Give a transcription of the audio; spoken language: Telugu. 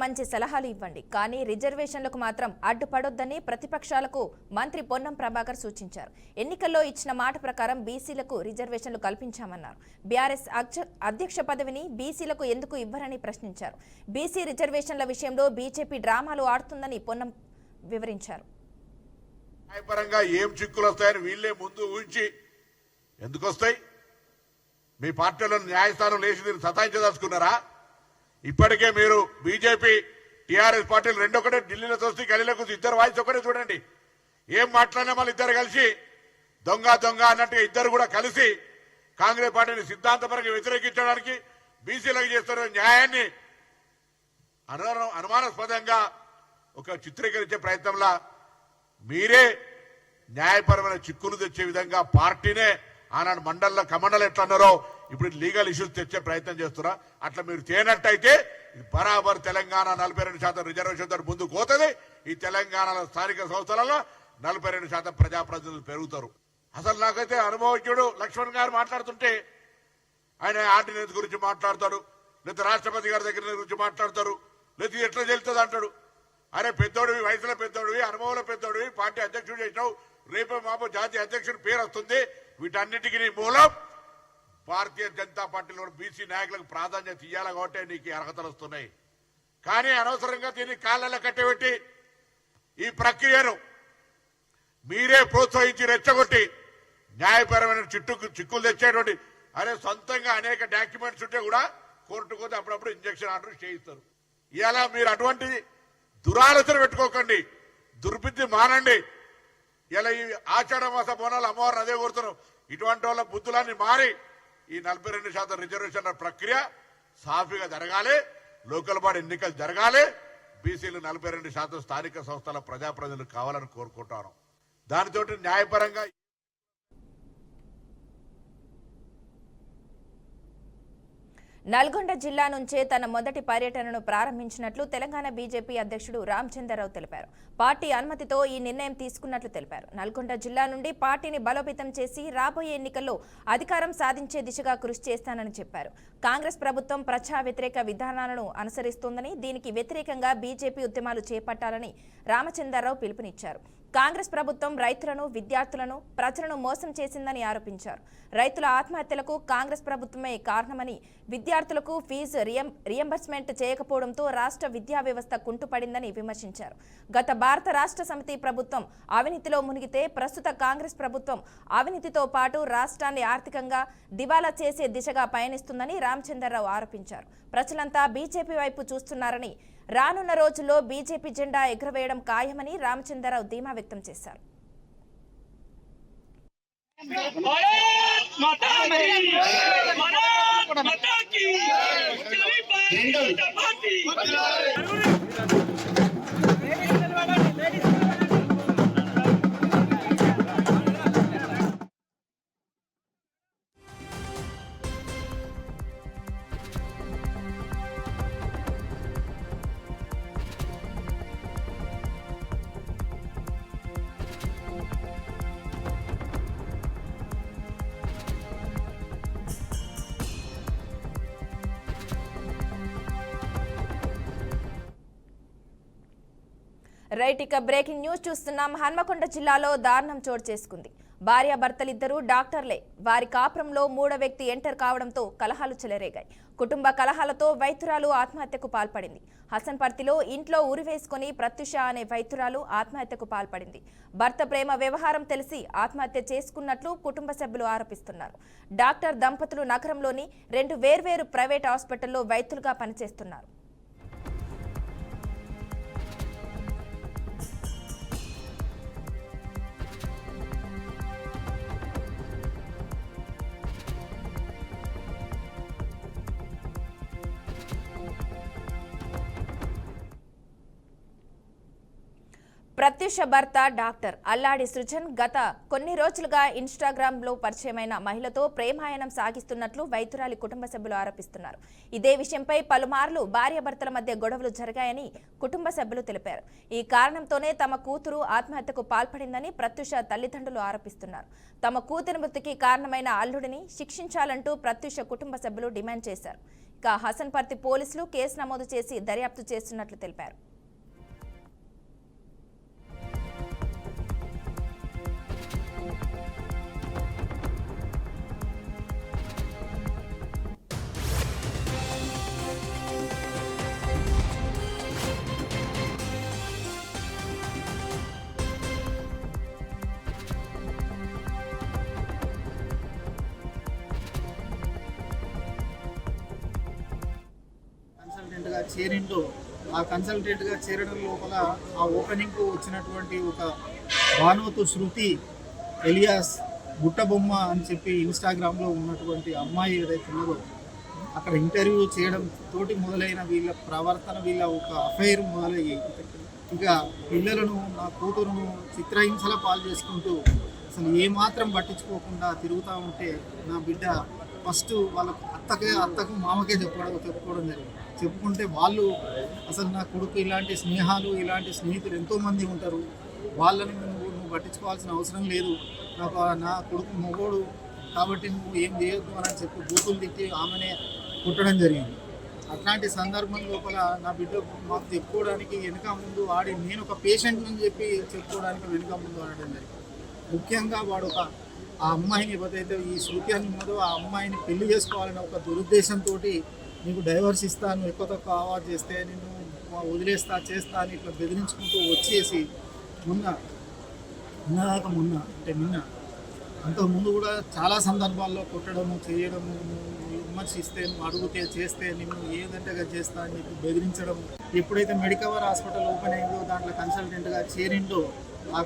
మంచి సలహాలు ఇవ్వండి, కానీ రిజర్వేషన్లకు మాత్రం అడ్డుపడొద్దని ప్రతిపక్షాలకు మంత్రి పొన్నం ప్రభాకర్ సూచించారు. ఎన్నికల్లో ఇచ్చిన మాట ప్రకారం బీసీలకు రిజర్వేషన్లు కల్పించామన్నారు. బీఆర్ఎస్ అధ్యక్ష పదవిని బీసీలకు ఎందుకు ఇవ్వరని ప్రశ్నించారు. బీసీ రిజర్వేషన్ల విషయంలో బీజేపీ డ్రామాలు ఆడుతుందని పొన్నం వివరించారు. న్యాయపరంగా ఏం చిక్కులు వస్తాయని వీళ్ళే ముందు ఊహించి ఎందుకు వస్తాయి? మీ పార్టీలో న్యాయస్థానం లేచి మీరు సతాయించదలుచుకున్నారా? ఇప్పటికే మీరు బీజేపీ టీఆర్ఎస్ పార్టీలు రెండొకటే ఢిల్లీలో చూస్తే గలీలో కూర్చొని ఇద్దరు వాయిస్ ఒకటే చూడండి. ఏం మాట్లాడినా మళ్ళీ ఇద్దరు కలిసి దొంగ దొంగ అన్నట్టుగా ఇద్దరు కూడా కలిసి కాంగ్రెస్ పార్టీని సిద్ధాంతపరంగా వ్యతిరేకించడానికి బీసీలకు చేస్తున్న న్యాయాన్ని అనుమానాస్పదంగా ఒక చిత్రీకరించే ప్రయత్నంలో మీరే న్యాయపరమైన చిక్కులు తెచ్చే విధంగా పార్టీనే ఆనాడు మండల్లో కమండలు ఎట్లా అన్నారో ఇప్పుడు లీగల్ ఇష్యూస్ తెచ్చే ప్రయత్నం చేస్తున్నా. అట్లా మీరు చేయనట్టయితే బరాబర్ తెలంగాణ 42% రిజర్వేషన్ తో ముందుకు పోతుంది. ఈ తెలంగాణలో స్థానిక సంస్థలలో 42% ప్రజాప్రతినిధులు పెరుగుతారు. అసలు నాకైతే అనుభవజ్ఞుడు లక్ష్మణ్ గారు మాట్లాడుతుంటే ఆయన ఆర్డినెన్స్ గురించి మాట్లాడతాడు, లేదా రాష్ట్రపతి గారి దగ్గర గురించి మాట్లాడతారు, లేదా ఎట్లా చెల్తుంది అంటాడు. అరే పెద్దోడివి, వయసులో పెద్దోడివి, అనుభవంలో పెద్దోడివి, పార్టీ అధ్యక్షుడు చేసినావు, రేపే మాపో జాతీయ అధ్యక్షుడి పేరు వస్తుంది. వీటన్నిటికీ మూలం భారతీయ జనతా పార్టీలో బీసీ నాయకులకు ప్రాధాన్యత ఇవ్వాలి కాబట్టి నీకు అర్హతలు వస్తున్నాయి. కానీ అనవసరంగా దీన్ని కాళ్ళలో కట్టబెట్టి ఈ ప్రక్రియను మీరే ప్రోత్సహించి రెచ్చగొట్టి న్యాయపరమైన చిక్కులు తెచ్చేటువంటి అరే సొంతంగా అనేక డాక్యుమెంట్స్ ఉంటే కూడా కోర్టుకు పోతే అప్పుడప్పుడు ఇంజక్షన్ ఆర్డర్ చేయిస్తారు. ఇలా మీరు అటువంటి దురాలోచన పెట్టుకోకండి, దుర్బుద్ధి మానండి. ఇలా ఈ ఆషాఢ మాస బోనాలు అమ్మవారిని అదే కోరుతున్నాం. ఇటువంటి వాళ్ళ బుద్ధులన్నీ మారి ఈ 42% రిజర్వేషన్ల ప్రక్రియ సాఫీగా జరగాలి, లోకల్ బాడీ ఎన్నికలు జరగాలి, బీసీలు 42% స్థానిక సంస్థల ప్రజాప్రతినిధులు కావాలని కోరుకుంటాను. దానితో న్యాయపరంగా నల్గొండ జిల్లా నుంచే తన మొదటి పర్యటనను ప్రారంభించినట్లు తెలంగాణ బీజేపీ అధ్యక్షుడు రామచంద్రరావు తెలిపారు. పార్టీ అనుమతితో ఈ నిర్ణయం తీసుకున్నట్లు తెలిపారు. నల్గొండ జిల్లా నుండి పార్టీని బలోపేతం చేసి రాబోయే ఎన్నికల్లో అధికారం సాధించే దిశగా కృషి చేస్తానని చెప్పారు. కాంగ్రెస్ ప్రభుత్వం ప్రజా వ్యతిరేక విధానాలను అనుసరిస్తోందని, దీనికి వ్యతిరేకంగా బీజేపీ ఉద్యమాలు చేపట్టాలని రామచంద్రరావు పిలుపునిచ్చారు. కాంగ్రెస్ ప్రభుత్వం రైతులను, విద్యార్థులను, ప్రజలను మోసం చేసిందని ఆరోపించారు. రైతుల ఆత్మహత్యలకు కాంగ్రెస్ ప్రభుత్వమే కారణమని, విద్యార్థులకు ఫీజు రియంబర్స్మెంట్ చేయకపోవడంతో రాష్ట్ర విద్యా వ్యవస్థ కుంటుపడిందని విమర్శించారు. గత భారత రాష్ట్ర సమితి ప్రభుత్వం అవినీతిలో మునిగితే ప్రస్తుత కాంగ్రెస్ ప్రభుత్వం అవినీతితో పాటు రాష్ట్రాన్ని ఆర్థికంగా దివాలా చేసే దిశగా పయనిస్తుందని రామచంద్రరావు ఆరోపించారు. ప్రజలంతా బీజేపీ వైపు చూస్తున్నారని, రానున్న రోజుల్లో బీజేపీ జెండా ఎగురవేయడం ఖాయమని రామచంద్రరావు ధీమా వ్యక్తం చేశారు. రైట్, ఇక బ్రేకింగ్ న్యూస్ చూస్తున్నాం. హన్మకొండ జిల్లాలో దారుణం చోటు చేసుకుంది. భార్యాభర్తలిద్దరూ డాక్టర్లే. వారి కాపురంలో మూడో వ్యక్తి ఎంటర్ కావడంతో కలహాలు చెలరేగాయి. కుటుంబ కలహాలతో వైద్యురాలు ఆత్మహత్యకు పాల్పడింది. హసన్పర్తిలో ఇంట్లో ఉరివేసుకుని ప్రత్యుష అనే వైద్యురాలు ఆత్మహత్యకు పాల్పడింది. భర్త ప్రేమ వ్యవహారం తెలిసి ఆత్మహత్య చేసుకున్నట్లు కుటుంబ సభ్యులు ఆరోపిస్తున్నారు. డాక్టర్ దంపతులు నగరంలోని 2 వేర్వేరు ప్రైవేట్ హాస్పిటల్లో వైద్యులుగా పనిచేస్తున్నారు. ప్రత్యుష భర్త డాక్టర్ అల్లాడి సృజన్ గత కొన్ని రోజులుగా ఇన్స్టాగ్రామ్లో పరిచయమైన మహిళతో ప్రేమాయణం సాగిస్తున్నట్లు వైద్యురాలి కుటుంబ సభ్యులు ఆరోపిస్తున్నారు. ఇదే విషయంపై పలుమార్లు భార్యాభర్తల మధ్య గొడవలు జరిగాయని కుటుంబ సభ్యులు తెలిపారు. ఈ కారణంతోనే తమ కూతురు ఆత్మహత్యకు పాల్పడిందని ప్రత్యుష తల్లిదండ్రులు ఆరోపిస్తున్నారు. తమ కూతురి మృతికి కారణమైన అల్లుడిని శిక్షించాలంటూ ప్రత్యుష కుటుంబ సభ్యులు డిమాండ్ చేశారు. ఇక హసన్పర్తి పోలీసులు కేసు నమోదు చేసి దర్యాప్తు చేస్తున్నట్లు తెలిపారు. కన్సల్టెంట్గా చేరిండో ఆ కన్సల్టెంట్గా చేరడం లోపల ఆ ఓపెనింగ్కు వచ్చినటువంటి ఒక భానువతు శృతి ఎలియాస్ బుట్టబొమ్మ అని చెప్పి ఇన్స్టాగ్రామ్లో ఉన్నటువంటి అమ్మాయి ఏదైతే ఉన్నదో అక్కడ ఇంటర్వ్యూ చేయడం తోటి మొదలైన వీళ్ళ ప్రవర్తన, వీళ్ళ ఒక అఫైర్ మొదలయ్యి ఇక పిల్లలను, నా కూతురును చిత్రహింసల పాలు చేసుకుంటూ అసలు ఏమాత్రం పట్టించుకోకుండా తిరుగుతూ ఉంటే నా బిడ్డ ఫస్ట్ వాళ్ళ అత్తకు మామకే చెప్పుకోవడం జరిగింది. చెప్పుకుంటే వాళ్ళు అసలు నా కొడుకు ఇలాంటి స్నేహాలు, ఇలాంటి స్నేహితులు ఎంతోమంది ఉంటారు, వాళ్ళని నువ్వు పట్టించుకోవాల్సిన అవసరం లేదు, నా కొడుకు మొగోడు కాబట్టి నువ్వు ఏం చేయొద్దు అని చెప్పి బూతులు తిట్టి ఆమెనే కుట్టడం జరిగింది. అట్లాంటి సందర్భం లోపల నా బిడ్డ మాకు చెప్పుకోవడానికి వెనుక ముందు ఆడి, నేను ఒక పేషెంట్ అని చెప్పి చెప్పుకోవడానికి వెనుక ముందు ఆడడం జరిగింది. ముఖ్యంగా వాడు ఆ అమ్మాయిని ఏదైతే ఈ శృతి అని ఉన్నదో ఆ అమ్మాయిని పెళ్లి చేసుకోవాలనే ఒక దురుద్దేశంతో నీకు డైవర్స్ ఇస్తాను, ఎక్కువ తక్కువ ఆవాజ్ చేస్తే నిన్ను వదిలేస్తా చేస్తా అని ఇట్లా బెదిరించుకుంటూ వచ్చేసి నిన్న అంతకుముందు కూడా చాలా సందర్భాల్లో కొట్టడము, చేయడము, విమర్శిస్తే, అడిగితే చేస్తే నిన్ను ఏదంటే చేస్తా అని చెప్పి బెదిరించడం. ఎప్పుడైతే మెడికవర్ హాస్పిటల్ ఓపెన్ అయిందో దాంట్లో కన్సల్టెంట్గా చేరిండో ఆ